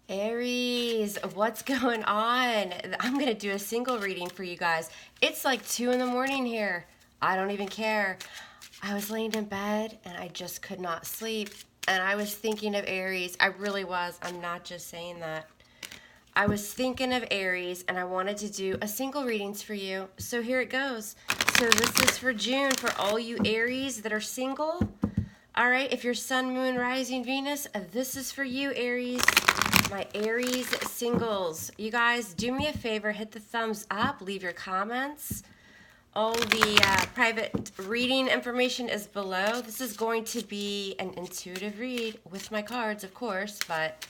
Aries, what's going on? I'm going to do a single reading for you guys. It's like 2 in the morning here. I don't even care. I was laying in bed and I just could not sleep. And I was thinking of Aries. I really was. I'm not just saying that. I was thinking of Aries and I wanted to do a single readings for you. So here it goes. So this is for June for all you Aries that are single. All right, if you're Sun, Moon, Rising, Venus, this is for you, Aries. My Aries singles. You guys, do me a favor, hit the thumbs up, leave your comments. All the private reading information is below. This is going to be an intuitive read with my cards, of course, but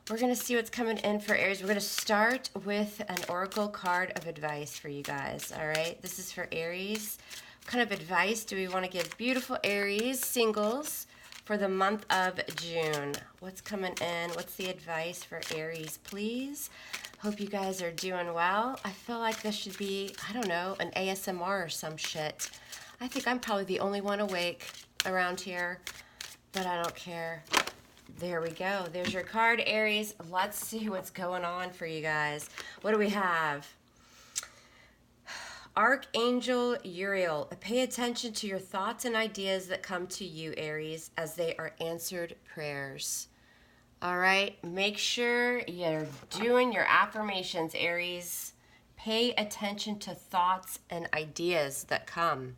we're going to see what's coming in for Aries. We're going to start with an oracle card of advice for you guys, all right? This is for Aries. What kind of advice do we want to give beautiful Aries singles for the month of June? What's coming in? What's the advice for Aries, please? Hope you guys are doing well. I feel like this should be, I don't know, an ASMR or some shit. I think I'm probably the only one awake around here, but I don't care. There we go. There's your card, Aries. Let's see what's going on for you guys. What do we have? Archangel Uriel. Pay attention to your thoughts and ideas that come to you, Aries, as they are answered prayers. All right. Make sure you're doing your affirmations, Aries. Pay attention to thoughts and ideas that come.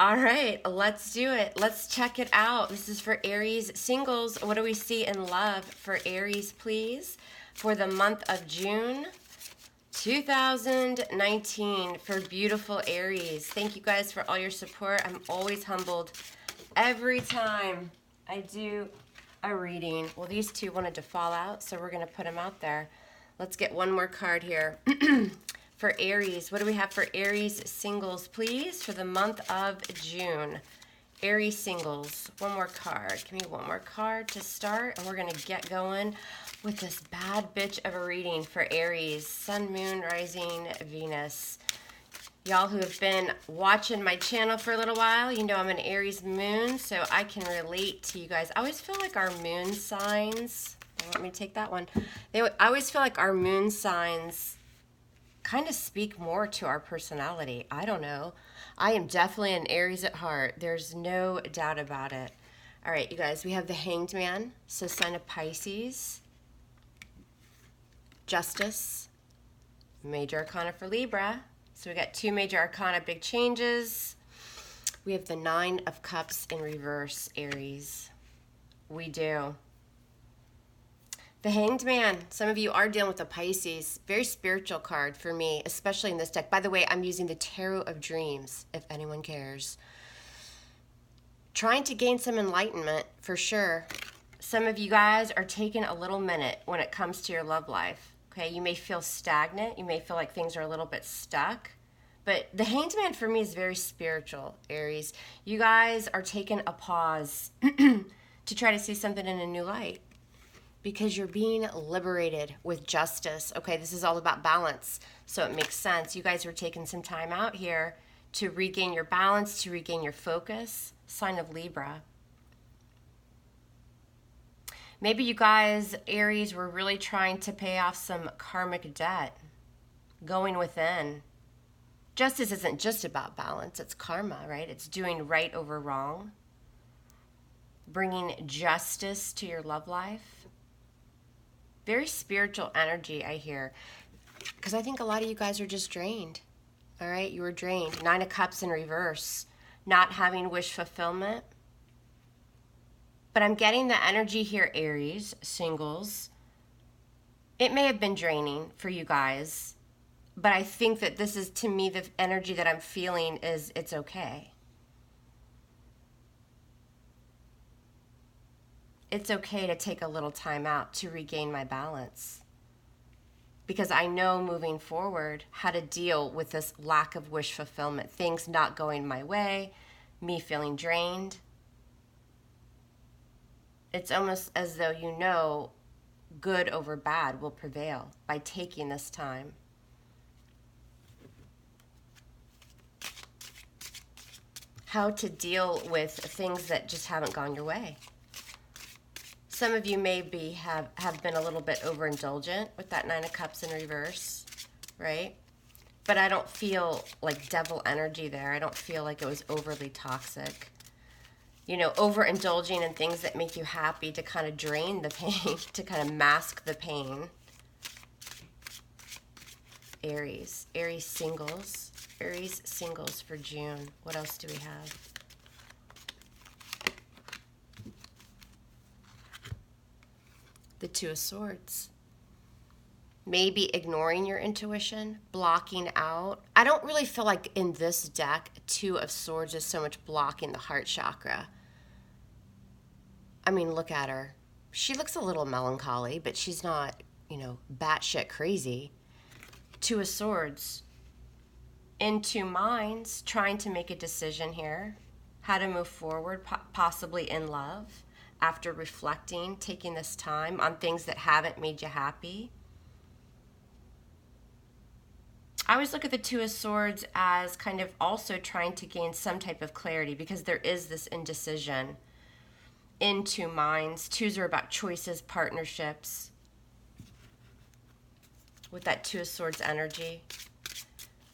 All right, let's do it. Let's check it out. This is for Aries singles. What do we see in love for Aries, please? For the month of June 2019 for beautiful Aries. Thank you guys for all your support. I'm always humbled every time I do a reading. Well, these two wanted to fall out, so we're going to put them out there. Let's get one more card here. For Aries, what do we have for Aries singles, please, for the month of June? Aries singles, one more card. Give me one more card to start, and we're going to get going with this bad bitch of a reading for Aries, Sun, Moon, Rising, Venus. Y'all who have been watching my channel for a little while, you know I'm an Aries moon, so I can relate to you guys. I always feel like our moon signs, let me take that one. I always feel like our moon signs kind of speak more to our personality. I don't know. I am definitely an Aries at heart. There's no doubt about it. All right, you guys, we have the Hanged Man, so sign of Pisces. Justice. Major Arcana for Libra. So we got two Major Arcana big changes. We have the Nine of Cups in reverse, Aries. We do. The Hanged Man. Some of you are dealing with a Pisces. Very spiritual card for me, especially in this deck. By the way, I'm using the Tarot of Dreams, if anyone cares. Trying to gain some enlightenment, for sure. Some of you guys are taking a little minute when it comes to your love life. Okay, you may feel stagnant. You may feel like things are a little bit stuck. But the Hanged Man for me is very spiritual, Aries. You guys are taking a pause to try to see something in a new light, because you're being liberated with justice. Okay, this is all about balance, so it makes sense. You guys are taking some time out here to regain your balance, to regain your focus. Sign of Libra. Maybe you guys, Aries, were really trying to pay off some karmic debt, going within. Justice isn't just about balance, it's karma, right? It's doing right over wrong, bringing justice to your love life. Very spiritual energy, I hear, because I think a lot of you guys are just drained. All right, you were drained. Nine of Cups in reverse, not having wish fulfillment. But I'm getting the energy here, Aries, singles. It may have been draining for you guys, but I think that this is, to me, the energy that I'm feeling is it's okay. It's okay to take a little time out to regain my balance, because I know moving forward how to deal with this lack of wish fulfillment, things not going my way, me feeling drained. It's almost as though you know good over bad will prevail by taking this time. How to deal with things that just haven't gone your way. Some of you maybe have been a little bit overindulgent with that Nine of Cups in reverse, right? But I don't feel like devil energy there. I don't feel like it was overly toxic. You know, overindulging in things that make you happy to kind of drain the pain, to kind of mask the pain. Aries. Aries singles. Aries singles for June. What else do we have? The Two of Swords. Maybe ignoring your intuition, blocking out. I don't really feel like in this deck, Two of Swords is so much blocking the heart chakra. I mean, look at her. She looks a little melancholy, but she's not, you know, batshit crazy. Two of Swords. In two minds, trying to make a decision here. How to move forward, possibly in love. After reflecting, taking this time on things that haven't made you happy. I always look at the Two of Swords as kind of also trying to gain some type of clarity because there is this indecision in two minds. Twos are about choices, partnerships. With that Two of Swords energy.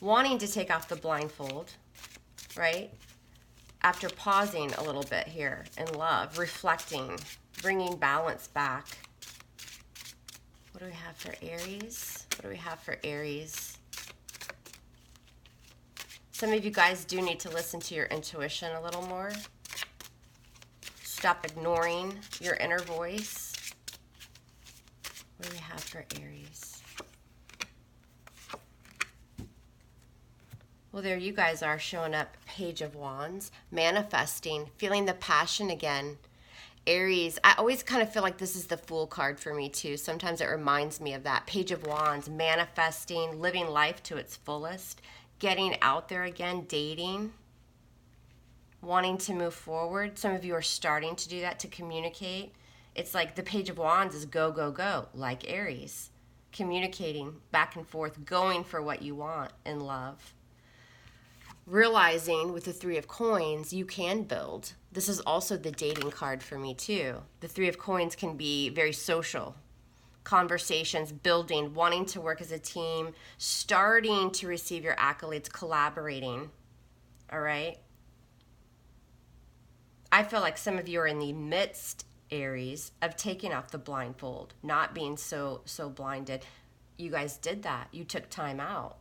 Wanting to take off the blindfold, right? After pausing a little bit here in love, reflecting, bringing balance back. What do we have for Aries? What do we have for Aries? Some of you guys do need to listen to your intuition a little more. Stop ignoring your inner voice. What do we have for Aries? Well, there you guys are showing up. Page of Wands, manifesting, feeling the passion again. Aries, I always kind of feel like this is the Fool card for me too. Sometimes it reminds me of that. Page of Wands, manifesting, living life to its fullest, getting out there again, dating, wanting to move forward. Some of you are starting to do that, to communicate. It's like the Page of Wands is go, go, go, like Aries. Communicating back and forth, going for what you want in love. Realizing with the Three of Coins, you can build. This is also the dating card for me too. The Three of Coins can be very social. Conversations, building, wanting to work as a team, starting to receive your accolades, collaborating. All right? I feel like some of you are in the midst, Aries, of taking off the blindfold, not being so blinded. You guys did that. You took time out.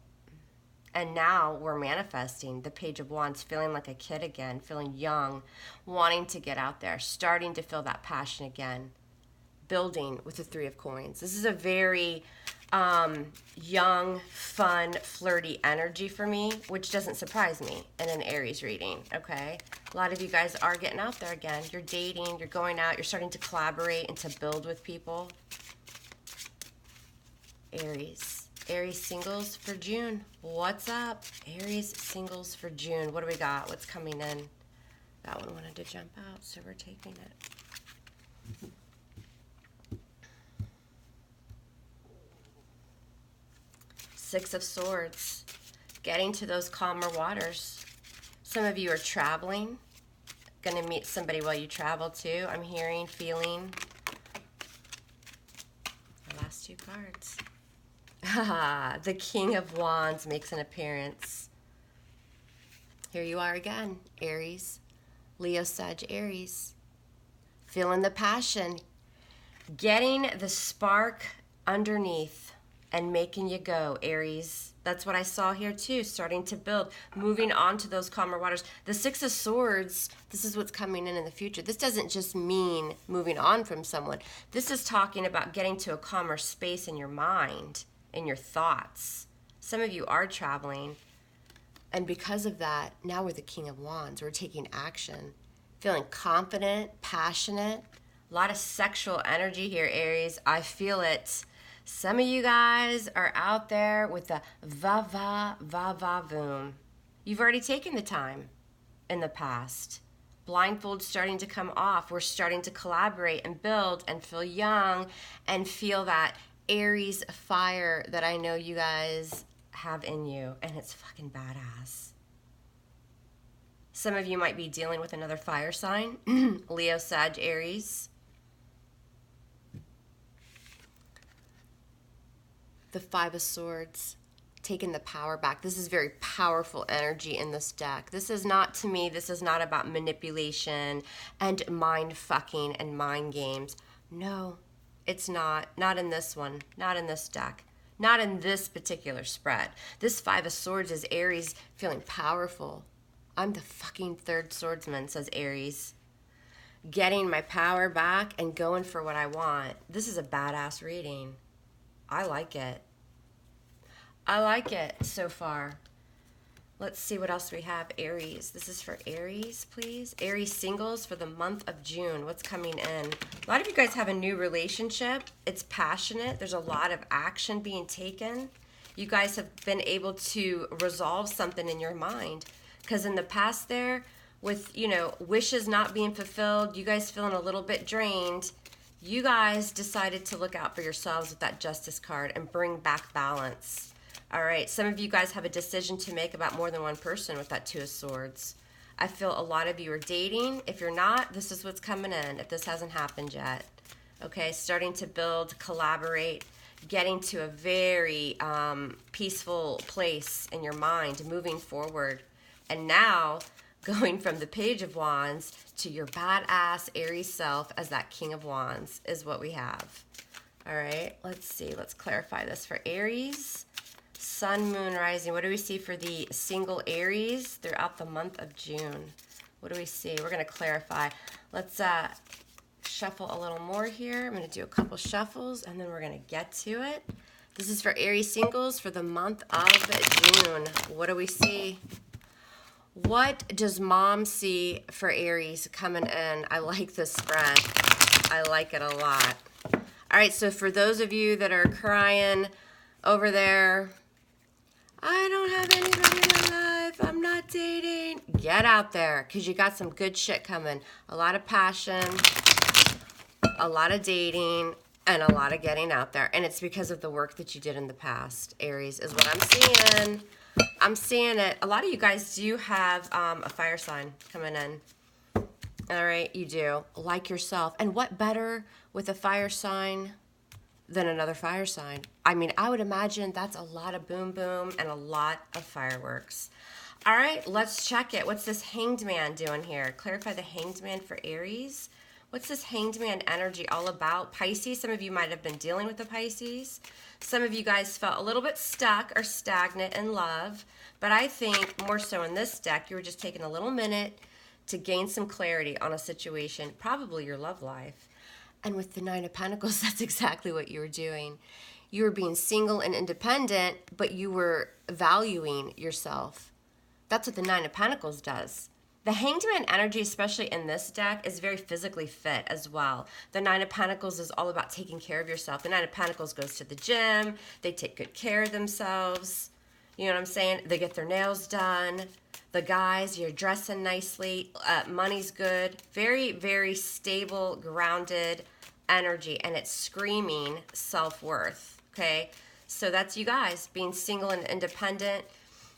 And now we're manifesting the Page of Wands, feeling like a kid again, feeling young, wanting to get out there, starting to feel that passion again, building with the Three of Coins. This is a very young, fun, flirty energy for me, which doesn't surprise me in an Aries reading, okay? A lot of you guys are getting out there again. You're dating, you're going out, you're starting to collaborate and to build with people. Aries. Aries singles for June. What's up? Aries singles for June. What do we got? What's coming in? That one wanted to jump out, so we're taking it. Six of Swords. Getting to those calmer waters. Some of you are traveling. Going to meet somebody while you travel too. I'm hearing, feeling. The last two cards. The King of Wands makes an appearance. Here you are again, Aries. Leo, Sag, Aries. Feeling the passion. Getting the spark underneath and making you go, Aries. That's what I saw here too, starting to build, moving on to those calmer waters. The Six of Swords, this is what's coming in the future. This doesn't just mean moving on from someone. This is talking about getting to a calmer space in your mind, in your thoughts. Some of you are traveling, and because of that, now we're the King of Wands. We're taking action, feeling confident, passionate. A lot of sexual energy here, Aries. I feel it. Some of you guys are out there with the va-va-va-va-voom. You've already taken the time in the past. Blindfold's starting to come off. We're starting to collaborate and build and feel young and feel that Aries fire that I know you guys have in you, and it's fucking badass. Some of you might be dealing with another fire sign, Leo, Sag, Aries. the Five of Swords, taking the power back. This is very powerful energy in this deck. This is not, to me, this is not about manipulation and mind fucking and mind games. No, it's not. Not in this one. Not in this deck. Not in this particular spread. This Five of Swords is Aries feeling powerful. I'm the fucking third swordsman, says Aries. Getting my power back and going for what I want. This is a badass reading. I like it. I like it so far. Let's see what else we have. Aries. This is for Aries, please. Aries singles for the month of June. What's coming in? A lot of you guys have a new relationship. It's passionate. There's a lot of action being taken. You guys have been able to resolve something in your mind. Because in the past there, with, you know, wishes not being fulfilled, you guys feeling a little bit drained, you guys decided to look out for yourselves with that Justice card and bring back balance. All right, some of you guys have a decision to make about more than one person with that Two of Swords. I feel a lot of you are dating. If you're not, this is what's coming in, if this hasn't happened yet. Okay, starting to build, collaborate, getting to a very peaceful place in your mind, moving forward. And now, going from the Page of Wands to your badass Aries self as that King of Wands is what we have. All right, let's see. Let's clarify this for Aries. Sun, Moon, Rising. What do we see for the single Aries throughout the month of June? What do we see? We're going to clarify. Let's shuffle a little more here. I'm going to do a couple shuffles, and then we're going to get to it. This is for Aries singles for the month of June. What do we see? What does Mom see for Aries coming in? I like this spread. I like it a lot. All right, so for those of you that are crying over there, I don't have anybody in my life, I'm not dating. Get out there, because you got some good shit coming. A lot of passion, a lot of dating, and a lot of getting out there. And it's because of the work that you did in the past, Aries, is what I'm seeing. I'm seeing it. A lot of you guys do have a fire sign coming in. All right, you do. Like yourself. And what better with a fire sign than another fire sign? I mean, I would imagine that's a lot of boom boom and a lot of fireworks. All right, let's check it. What's this Hanged Man doing here? Clarify the Hanged Man for Aries. What's this Hanged Man energy all about? Pisces, some of you might have been dealing with the Pisces. Some of you guys felt a little bit stuck or stagnant in love. But I think more so in this deck, you were just taking a little minute to gain some clarity on a situation, probably your love life. And with the Nine of Pentacles, that's exactly what you were doing. You were being single and independent, but you were valuing yourself. That's what the Nine of Pentacles does. The Hanged Man energy, especially in this deck, is very physically fit as well. The Nine of Pentacles is all about taking care of yourself. The Nine of Pentacles goes to the gym. They take good care of themselves. You know what I'm saying? They get their nails done. The guys, you're dressing nicely. Money's good. Very, very stable, grounded energy. And it's screaming self-worth, okay? So that's you guys being single and independent.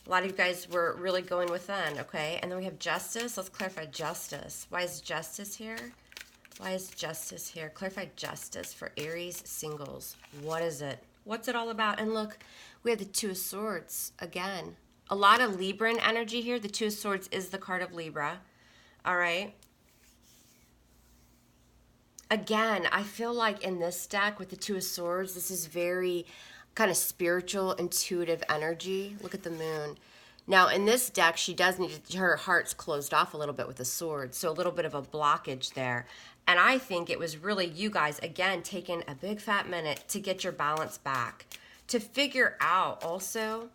A lot of you guys were really going within, okay? And then we have Justice. Let's clarify Justice. Why is Justice here? Why is Justice here? Clarify Justice for Aries singles. What is it? What's it all about? And look, we have the Two of Swords again. A lot of Libran energy here. The Two of Swords is the card of Libra. All right. Again, I feel like in this deck with the Two of Swords, this is very kind of spiritual, intuitive energy. Look at the moon. Now, in this deck, she does need to, her heart's closed off a little bit with the sword, so a little bit of a blockage there. And I think it was really you guys, again, taking a big fat minute to get your balance back, to figure out also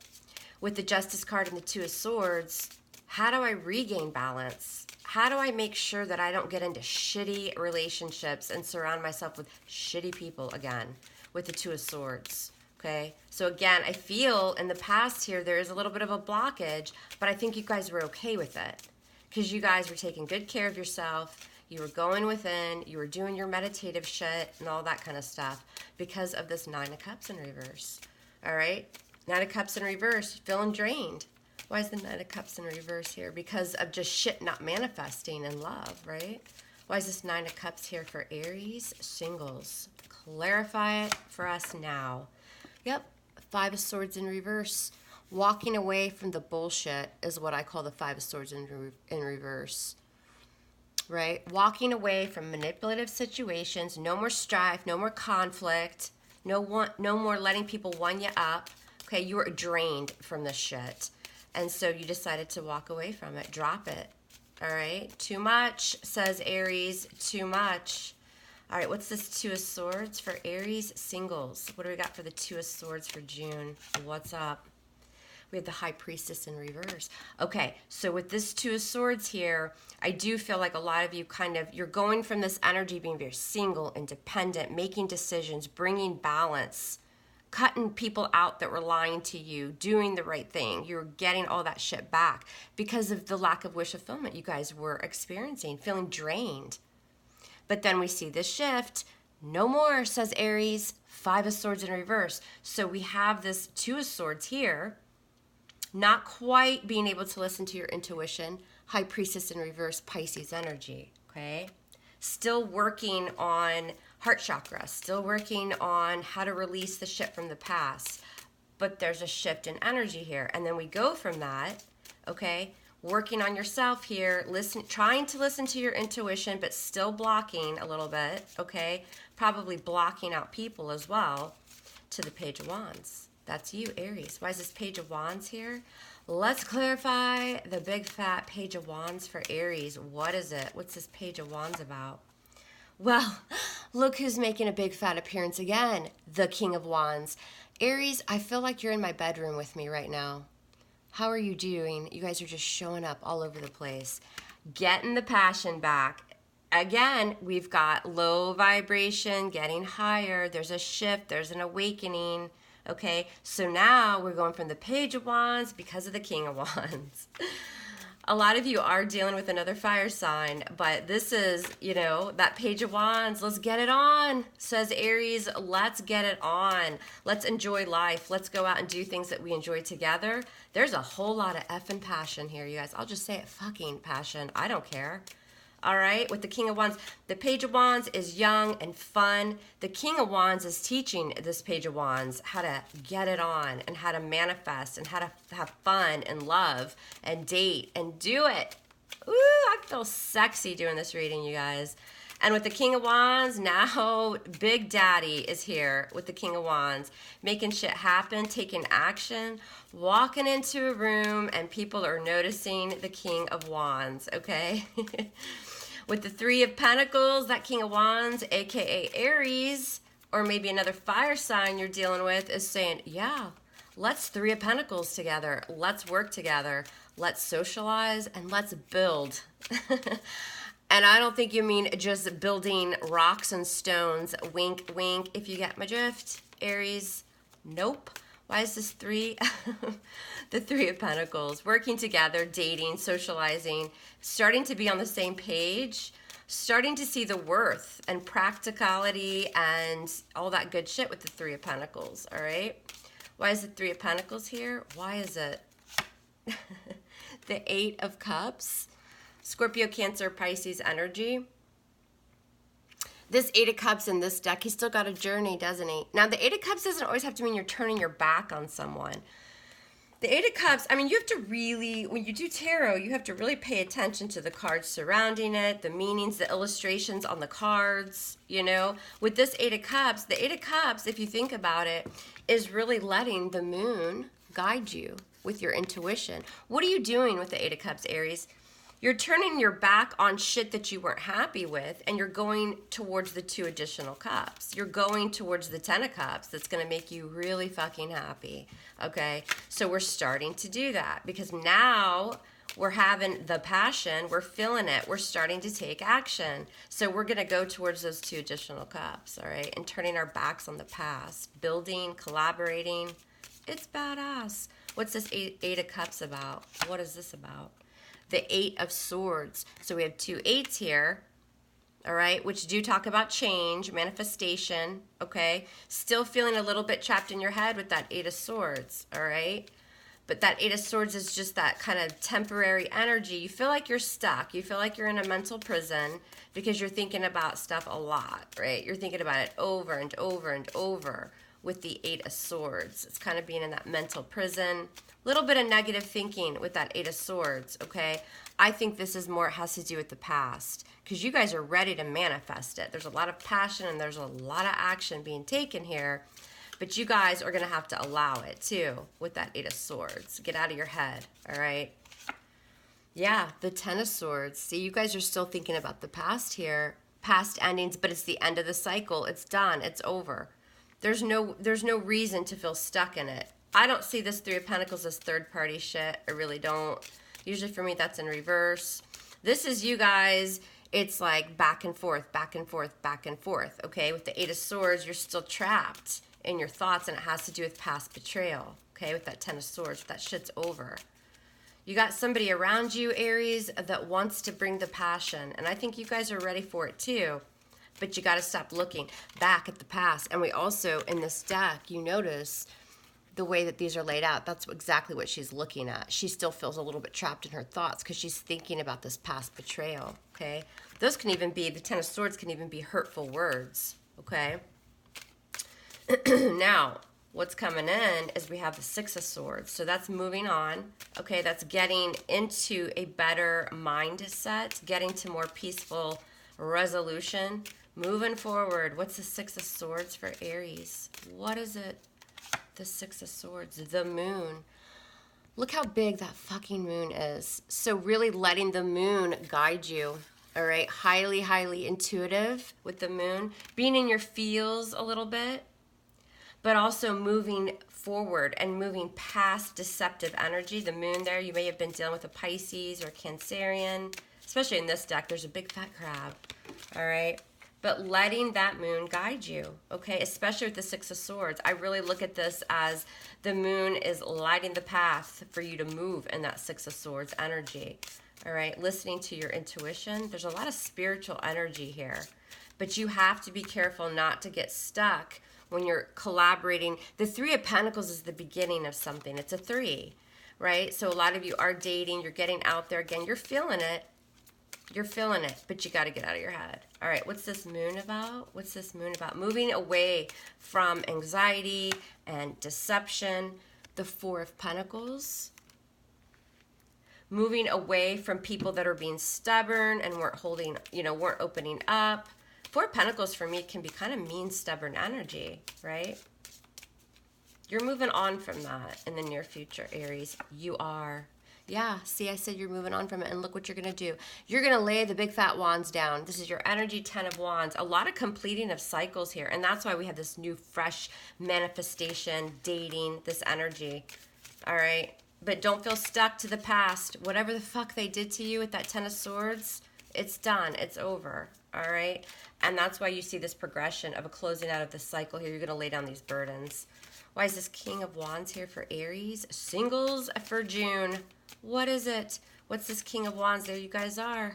with the Justice card and the Two of Swords, how do I regain balance? How do I make sure that I don't get into shitty relationships and surround myself with shitty people again with the Two of Swords? Okay, so again, I feel in the past here there is a little bit of a blockage, but I think you guys were okay with it because you guys were taking good care of yourself. You were going within, you were doing your meditative shit and all that kind of stuff because of this Nine of Cups in reverse. All right, Nine of Cups in reverse, feeling drained. Why is the Nine of Cups in reverse here? Because of just shit not manifesting in love, right? Why is this Nine of Cups here for Aries singles? Clarify it for us now. Yep, Five of Swords in reverse. Walking away from the bullshit is what I call the Five of Swords in reverse. Right? Walking away from manipulative situations, no more strife, no more conflict, no more letting people one you up. Okay, you were drained from this shit. And so you decided to walk away from it, drop it. All right, too much, says Aries, too much. All right, what's this Two of Swords for Aries singles? What do we got for the Two of Swords for June? What's up? We have the High Priestess in reverse. Okay, so with this Two of Swords here, I do feel like a lot of you you're going from this energy being very single, independent, making decisions, bringing balance, cutting people out that were lying to you, doing the right thing. You're getting all that shit back because of the lack of wish fulfillment you guys were experiencing, feeling drained. But then we see this shift. No more, says Aries, Five of Swords in reverse. So we have this Two of Swords here, not quite being able to listen to your intuition. High Priestess in reverse, Pisces energy, okay? Still working on heart chakra, still working on how to release the shit from the past. But there's a shift in energy here. And then we go from that, okay? Working on yourself here, trying to listen to your intuition, but still blocking a little bit, okay? Probably blocking out people as well, to the Page of Wands. That's you, Aries. Why is this Page of Wands here? Let's clarify the big fat Page of Wands for Aries. What is it? What's this Page of Wands about? Well, look who's making a big fat appearance again. The King of Wands. Aries, I feel like you're in my bedroom with me right now. How are you doing? You guys are just showing up all over the place. Getting the passion back. Again, we've got low vibration, getting higher. There's a shift. There's an awakening. Okay, so now we're going from the Page of Wands because of the King of Wands. A lot of you are dealing with another fire sign, but this is, that Page of Wands. Let's get it on, says Aries. Let's get it on. Let's enjoy life. Let's go out and do things that we enjoy together. There's a whole lot of effing passion here, you guys. I'll just say it, fucking passion. I don't care. All right, with the King of Wands. The Page of Wands is young and fun. The King of Wands is teaching this Page of Wands how to get it on and how to manifest and how to have fun and love and date and do it. Ooh, I feel sexy doing this reading, you guys. And with the King of Wands, now Big Daddy is here with the King of Wands, making shit happen, taking action, walking into a room, and people are noticing the King of Wands, okay? With the Three of Pentacles, that King of Wands, aka Aries, or maybe another fire sign you're dealing with, is saying, yeah, let's Three of Pentacles together. Let's work together. Let's socialize and let's build. And I don't think you mean just building rocks and stones. Wink, wink, if you get my drift, Aries. Nope. Why is this three? The Three of Pentacles. Working together, dating, socializing, starting to be on the same page, starting to see the worth and practicality and all that good shit with the Three of Pentacles, all right? Why is the Three of Pentacles here? Why is it? The Eight of Cups. Scorpio, Cancer, Pisces energy. This Eight of Cups in this deck, he's still got a journey, doesn't he? Now, the Eight of Cups doesn't always have to mean you're turning your back on someone. The Eight of Cups, I mean, you have to really, when you do tarot, you have to really pay attention to the cards surrounding it, the meanings, the illustrations on the cards, With this Eight of Cups, the Eight of Cups, if you think about it, is really letting the moon guide you with your intuition. What are you doing with the Eight of Cups, Aries? You're turning your back on shit that you weren't happy with, and you're going towards the Two additional cups. You're going towards the Ten of Cups that's going to make you really fucking happy, okay? So we're starting to do that because now we're having the passion, we're feeling it, we're starting to take action. So we're going to go towards those Two additional cups, all right? And turning our backs on the past, building, collaborating. It's badass. What's this Eight of Cups about? What is this about? The Eight of Swords. So we have two eights here, all right, which do talk about change, manifestation, okay? Still feeling a little bit trapped in your head with that Eight of Swords, all right? But that Eight of Swords is just that kind of temporary energy. You feel like you're stuck. You feel like you're in a mental prison because you're thinking about stuff a lot, right? You're thinking about it over and over and over. with the Eight of Swords. It's kind of being in that mental prison. A little bit of negative thinking with that Eight of Swords, okay? I think this is more, it has to do with the past, because you guys are ready to manifest it. There's a lot of passion and there's a lot of action being taken here, but you guys are going to have to allow it too with that Eight of Swords. Get out of your head, all right? Yeah, the Ten of Swords. See, you guys are still thinking about the past here, past endings, but it's the end of the cycle. It's done. It's over. There's no reason to feel stuck in it. I don't see this Three of Pentacles as third-party shit. I really don't. Usually for me, that's in reverse. This is you guys. It's like back and forth, back and forth, back and forth, okay? With the Eight of Swords, you're still trapped in your thoughts, and it has to do with past betrayal, okay? With that Ten of Swords, that shit's over. You got somebody around you, Aries, that wants to bring the passion, and I think you guys are ready for it too, but you got to stop looking back at the past. And we also, in this deck, you notice the way that these are laid out, that's exactly what she's looking at. She still feels a little bit trapped in her thoughts because she's thinking about this past betrayal, okay? Those can even be, the Ten of Swords can even be hurtful words, okay? Now, what's coming in is we have the Six of Swords. So that's moving on, okay? That's getting into a better mindset, getting to more peaceful resolution, moving forward. What's the Six of Swords for Aries? What is it? The Six of Swords, the moon. Look how big that fucking moon is. So really letting the moon guide you, all right? Highly, highly intuitive with the moon. Being in your feels a little bit, but also moving forward and moving past deceptive energy. The moon there, you may have been dealing with a Pisces or Cancerian. Especially in this deck, there's a big fat crab, all right? But letting that moon guide you, okay? Especially with the Six of Swords. I really look at this as the moon is lighting the path for you to move in that Six of Swords energy, all right? Listening to your intuition. There's a lot of spiritual energy here, but you have to be careful not to get stuck when you're collaborating. The Three of Pentacles is the beginning of something. It's a three, right? So a lot of you are dating. You're getting out there again. You're feeling it. You're feeling it, but you got to get out of your head. All right, what's this moon about? What's this moon about? Moving away from anxiety and deception. The Four of Pentacles. Moving away from people that are being stubborn and weren't holding, weren't opening up. Four of Pentacles for me can be kind of mean, stubborn energy, right? You're moving on from that in the near future, Aries. You are. Yeah, see, I said you're moving on from it, and look what you're going to do. You're going to lay the big fat wands down. This is your energy, Ten of Wands. A lot of completing of cycles here, and that's why we have this new, fresh manifestation, dating, this energy, all right? But don't feel stuck to the past. Whatever the fuck they did to you with that Ten of Swords, it's done. It's over, all right? And that's why you see this progression of a closing out of the cycle here. You're going to lay down these burdens. Why is this King of Wands here for Aries? Singles for June. What is it? What's this King of Wands? There you guys are.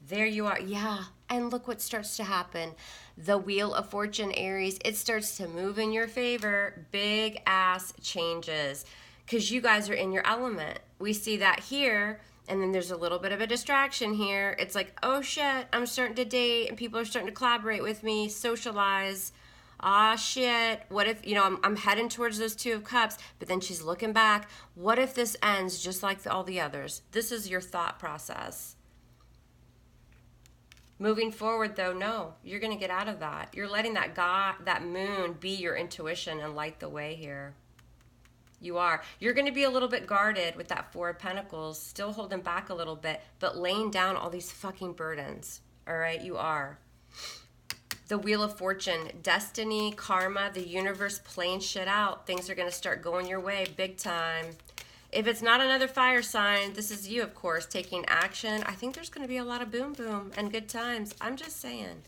There you are. Yeah. And look what starts to happen. The Wheel of Fortune, Aries, it starts to move in your favor. Big ass changes. Because you guys are in your element. We see that here. And then there's a little bit of a distraction here. It's like, oh shit, I'm starting to date and people are starting to collaborate with me, socialize. Ah, shit, what if, I'm heading towards those Two of Cups, but then she's looking back. What if this ends just like all the others? This is your thought process. Moving forward, though, no, you're going to get out of that. You're letting that moon be your intuition and light the way here. You are. You're going to be a little bit guarded with that Four of Pentacles, still holding back a little bit, but laying down all these fucking burdens. All right, you are. The Wheel of Fortune, destiny, karma, the universe playing shit out. Things are going to start going your way big time. If it's not another fire sign, this is you, of course, taking action. I think there's going to be a lot of boom boom and good times. I'm just saying.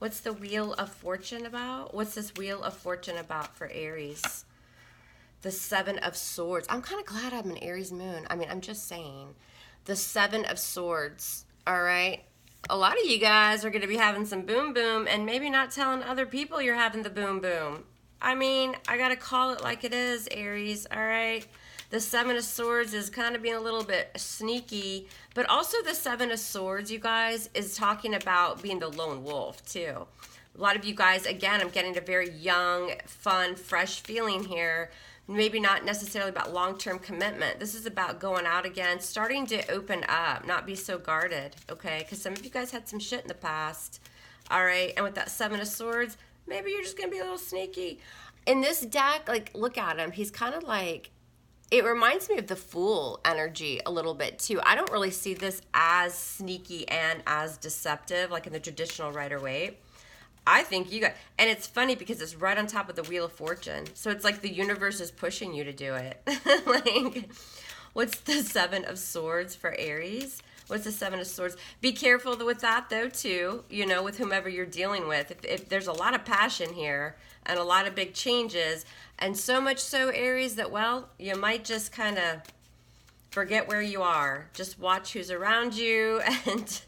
What's the Wheel of Fortune about? What's this Wheel of Fortune about for Aries? The Seven of Swords. I'm kind of glad I'm an Aries moon. I mean, I'm just saying. The Seven of Swords. All right. A lot of you guys are going to be having some boom boom and maybe not telling other people you're having the boom boom. I mean, I got to call it like it is, Aries, all right? The Seven of Swords is kind of being a little bit sneaky, but also the Seven of Swords, you guys, is talking about being the lone wolf, too. A lot of you guys, again, I'm getting a very young, fun, fresh feeling here. Maybe not necessarily about long-term commitment. This is about going out again, starting to open up, not be so guarded, okay? Because some of you guys had some shit in the past, all right? And with that Seven of Swords, maybe you're just going to be a little sneaky. In this deck, like, look at him. He's kind of like, it reminds me of the Fool energy a little bit, too. I don't really see this as sneaky and as deceptive, like in the traditional Rider-Waite. I think you got, and it's funny because it's right on top of the Wheel of Fortune. So it's like the universe is pushing you to do it. Like, what's the Seven of Swords for Aries? What's the Seven of Swords? Be careful with that, though, too, you know, with whomever you're dealing with. If there's a lot of passion here and a lot of big changes, and so much so, Aries, that, well, you might just kind of forget where you are. Just watch who's around you. And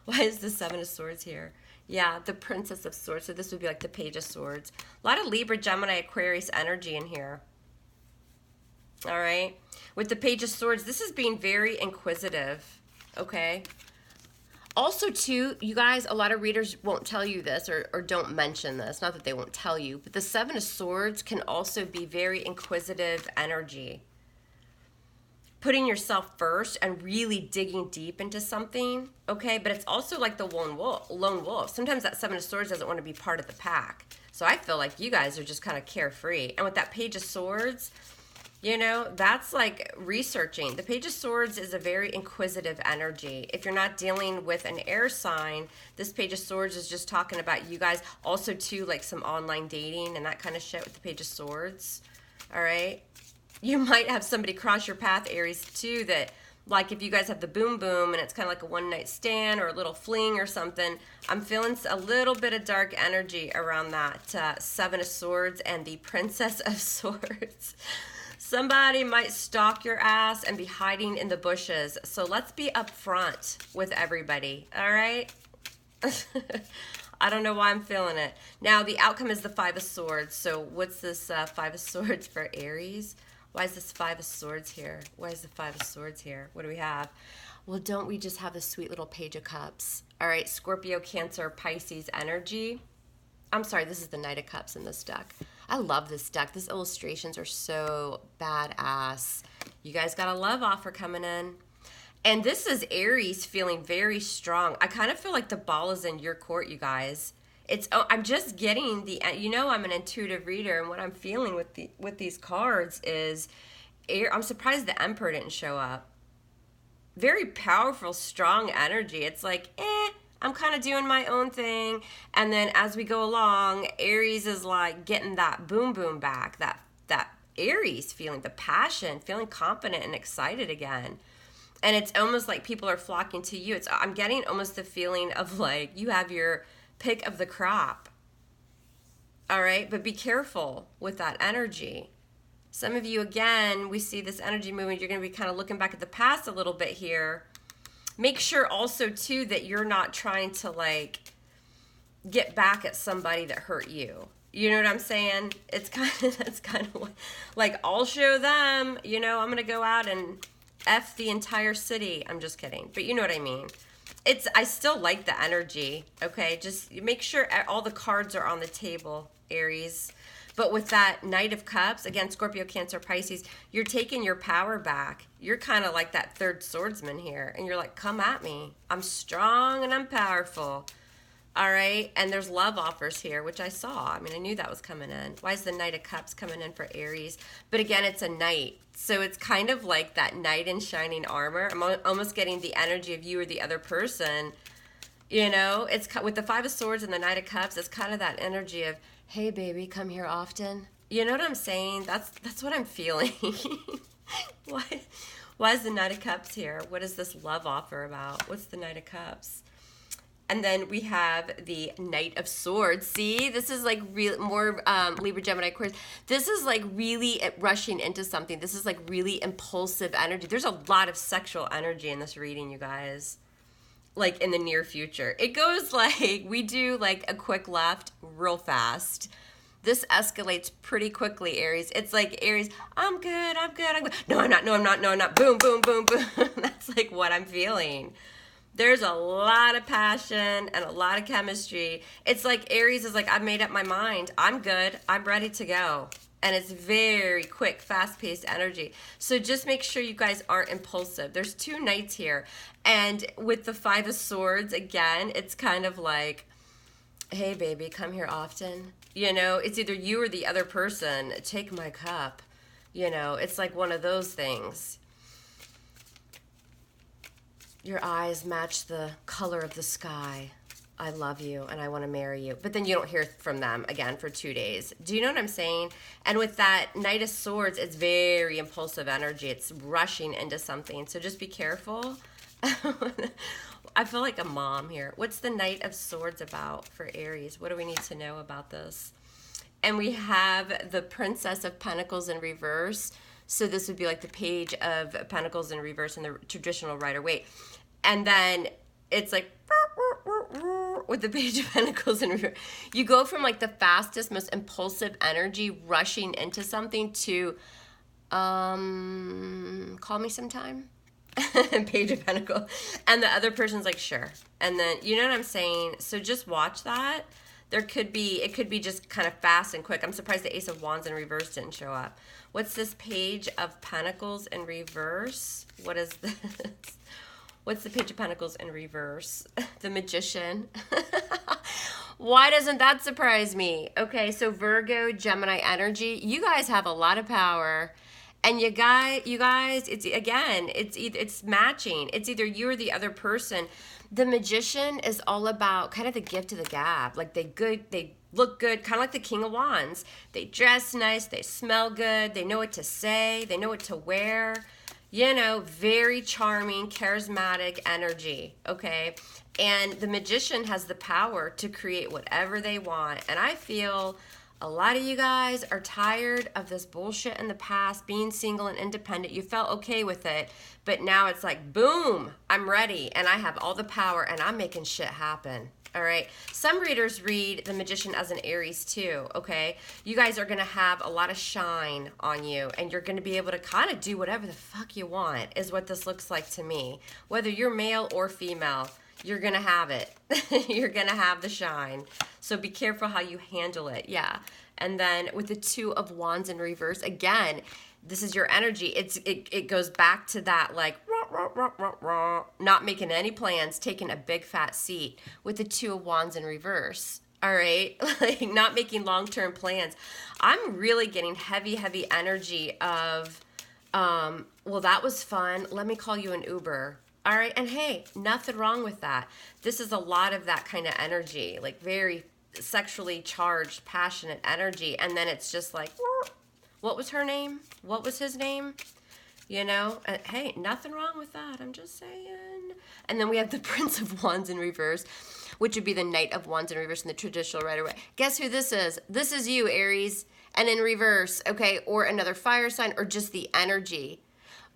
why is the Seven of Swords here? Yeah, the Princess of Swords. So this would be like the Page of Swords. A lot of Libra, Gemini, Aquarius energy in here. All right. With the Page of Swords, this is being very inquisitive. Okay. Also, too, you guys, a lot of readers won't tell you this or don't mention this. Not that they won't tell you. But the Seven of Swords can also be very inquisitive energy. Putting yourself first and really digging deep into something, okay? But it's also like the lone wolf. Sometimes that Seven of Swords doesn't want to be part of the pack. So I feel like you guys are just kind of carefree. And with that Page of Swords, you know, that's like researching. The Page of Swords is a very inquisitive energy. If you're not dealing with an air sign, this Page of Swords is just talking about you guys. Also, too, like some online dating and that kind of shit with the Page of Swords, all right? You might have somebody cross your path, Aries, too, that, like, if you guys have the boom boom and it's kind of like a one-night stand or a little fling or something, I'm feeling a little bit of dark energy around that Seven of Swords and the Princess of Swords. Somebody might stalk your ass and be hiding in the bushes. So let's be upfront with everybody, all right? I don't know why I'm feeling it. Now, the outcome is the Five of Swords. So what's this Five of Swords for Aries? Why is this Five of Swords here? Why is the Five of Swords here? What do we have? Well, don't we just have the sweet little Page of Cups? All right, Scorpio, Cancer, Pisces energy. I'm sorry, this is the Knight of Cups in this deck. I love this deck. These illustrations are so badass. You guys got a love offer coming in. And this is Aries feeling very strong. I kind of feel like the ball is in your court, you guys. I'm just getting the, you know, I'm an intuitive reader, and what I'm feeling with these cards is, I'm surprised the Emperor didn't show up. Very powerful, strong energy. It's like, I'm kind of doing my own thing, and then as we go along, Aries is like getting that boom boom back, that Aries feeling, the passion, feeling confident and excited again. And it's almost like people are flocking to you. I'm getting almost the feeling of like you have your pick of the crop. All right, but be careful with that energy. Some of you, again, we see this energy movement. You're going to be kind of looking back at the past a little bit here. Make sure also, too, that you're not trying to, like, get back at somebody that hurt you. You know what I'm saying? That's kind of like, I'll show them, you know, I'm going to go out and F the entire city. I'm just kidding. But you know what I mean. I still like the energy, okay? Just make sure all the cards are on the table, Aries. But with that Knight of Cups, again, Scorpio, Cancer, Pisces, you're taking your power back. You're kind of like that third swordsman here. And you're like, come at me. I'm strong and I'm powerful. All right? And there's love offers here, which I saw. I mean, I knew that was coming in. Why is the Knight of Cups coming in for Aries? But again, it's a knight. So it's kind of like that knight in shining armor. I'm almost getting the energy of you or the other person. You know, it's with the Five of Swords and the Knight of Cups, it's kind of that energy of, hey, baby, come here often. You know what I'm saying? That's what I'm feeling. Why is the Knight of Cups here? What is this love offer about? What's the Knight of Cups? And then we have the Knight of Swords. See, this is like more Libra, Gemini, Aquarius. This is like really rushing into something. This is like really impulsive energy. There's a lot of sexual energy in this reading, you guys. Like in the near future. It goes like, we do like a quick left real fast. This escalates pretty quickly, Aries. It's like, Aries, I'm good. No, I'm not. No, I'm not. Boom, boom, boom, boom. That's like what I'm feeling. There's a lot of passion and a lot of chemistry. It's like Aries is like, I've made up my mind. I'm good. I'm ready to go. And it's very quick, fast-paced energy. So just make sure you guys aren't impulsive. There's two knights here. And with the Five of Swords, again, it's kind of like, hey, baby, come here often. You know, it's either you or the other person. Take my cup. You know, it's like one of those things. Your eyes match the color of the sky. I love you and I want to marry you. But then you don't hear from them again for 2 days. Do you know what I'm saying? And with that Knight of Swords, it's very impulsive energy. It's rushing into something. So just be careful. I feel like a mom here. What's the Knight of Swords about for Aries? What do we need to know about this? And we have the Princess of Pentacles in reverse. So this would be like the Page of Pentacles in reverse in the traditional Rider-Waite. And then it's like with the Page of Pentacles in reverse. You go from like the fastest, most impulsive energy rushing into something to call me sometime. Page of Pentacles. And the other person's like, sure. And then, you know what I'm saying? So just watch that. It could be just kind of fast and quick. I'm surprised the Ace of Wands in reverse didn't show up. What's this Page of Pentacles in reverse? What is this? What's the Page of Pentacles in reverse? The Magician. Why doesn't that surprise me? Okay, so Virgo, Gemini energy. You guys have a lot of power. And you guys, it's matching. It's either you or the other person. The Magician is all about kind of the gift of the gab. Like they look good, kind of like the King of Wands. They dress nice, they smell good, they know what to say, they know what to wear. You know, very charming, charismatic energy, okay? And the Magician has the power to create whatever they want. And I feel a lot of you guys are tired of this bullshit in the past, being single and independent. You felt okay with it, but now it's like, boom, I'm ready, and I have all the power, and I'm making shit happen. All right. Some readers read the Magician as an Aries too, okay? You guys are going to have a lot of shine on you, and you're going to be able to kind of do whatever the fuck you want, is what this looks like to me. Whether you're male or female, you're going to have it. You're going to have the shine. So be careful how you handle it. Yeah. And then with the Two of Wands in reverse, again, this is your energy. It goes back to that like not making any plans, taking a big fat seat with the Two of Wands in reverse. All right, like not making long-term plans. I'm really getting heavy energy of, well, that was fun. Let me call you an Uber. All right, and hey, nothing wrong with that. This is a lot of that kind of energy, like very sexually charged, passionate energy, and then it's just like, what was her name? What was his name? You know, hey, nothing wrong with that. I'm just saying. And then we have the Prince of Wands in reverse, which would be the Knight of Wands in reverse in the traditional Rider-Waite. Guess who this is? This is you, Aries, and in reverse, okay, or another fire sign, or just the energy.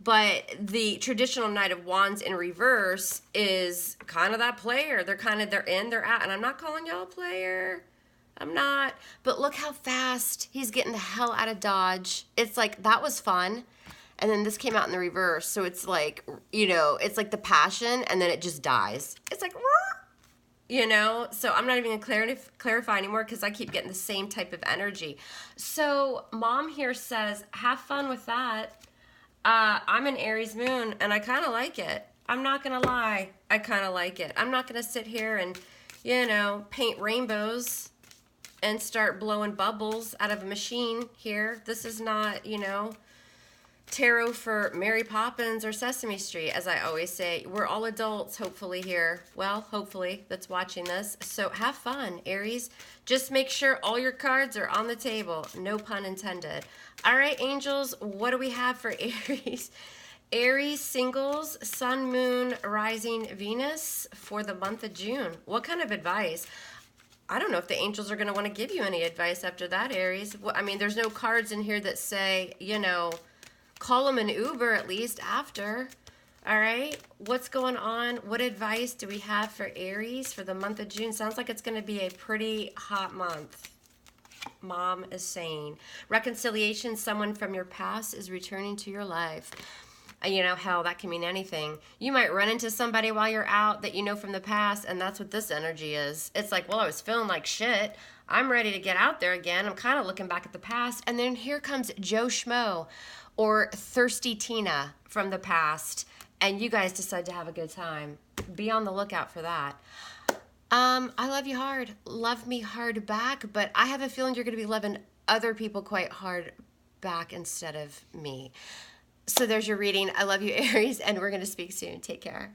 But the traditional Knight of Wands in reverse is kind of that player. They're in, they're out. And I'm not calling y'all a player. I'm not. But look how fast he's getting the hell out of Dodge. It's like, that was fun. And then this came out in the reverse. So it's like, you know, it's like the passion and then it just dies. It's like, you know, so I'm not even going to clarify anymore because I keep getting the same type of energy. So mom here says, have fun with that. I'm an Aries moon, and I kind of like it. I'm not going to lie. I kind of like it. I'm not going to sit here and, you know, paint rainbows and start blowing bubbles out of a machine here. This is not, you know, tarot for Mary Poppins or Sesame Street, as I always say. We're all adults, hopefully, here. Well, hopefully, that's watching this. So have fun, Aries. Just make sure all your cards are on the table. No pun intended. All right, angels, what do we have for Aries? Aries singles, Sun, Moon, Rising, Venus for the month of June. What kind of advice? I don't know if the angels are going to want to give you any advice after that, Aries. I mean, there's no cards in here that say, you know, call them an Uber at least after. All right, what's going on? What advice do we have for Aries for the month of June? Sounds like it's going to be a pretty hot month. Mom is saying reconciliation, someone from your past is returning to your life. You know, hell, that can mean anything. You might run into somebody while you're out that you know from the past, and that's what this energy is. It's like, well, I was feeling like shit. I'm ready to get out there again. I'm kind of looking back at the past. And then here comes Joe Schmo or Thirsty Tina from the past, and you guys decide to have a good time. Be on the lookout for that. I love you hard. Love me hard back, but I have a feeling you're going to be loving other people quite hard back instead of me. So there's your reading. I love you, Aries, and we're going to speak soon. Take care.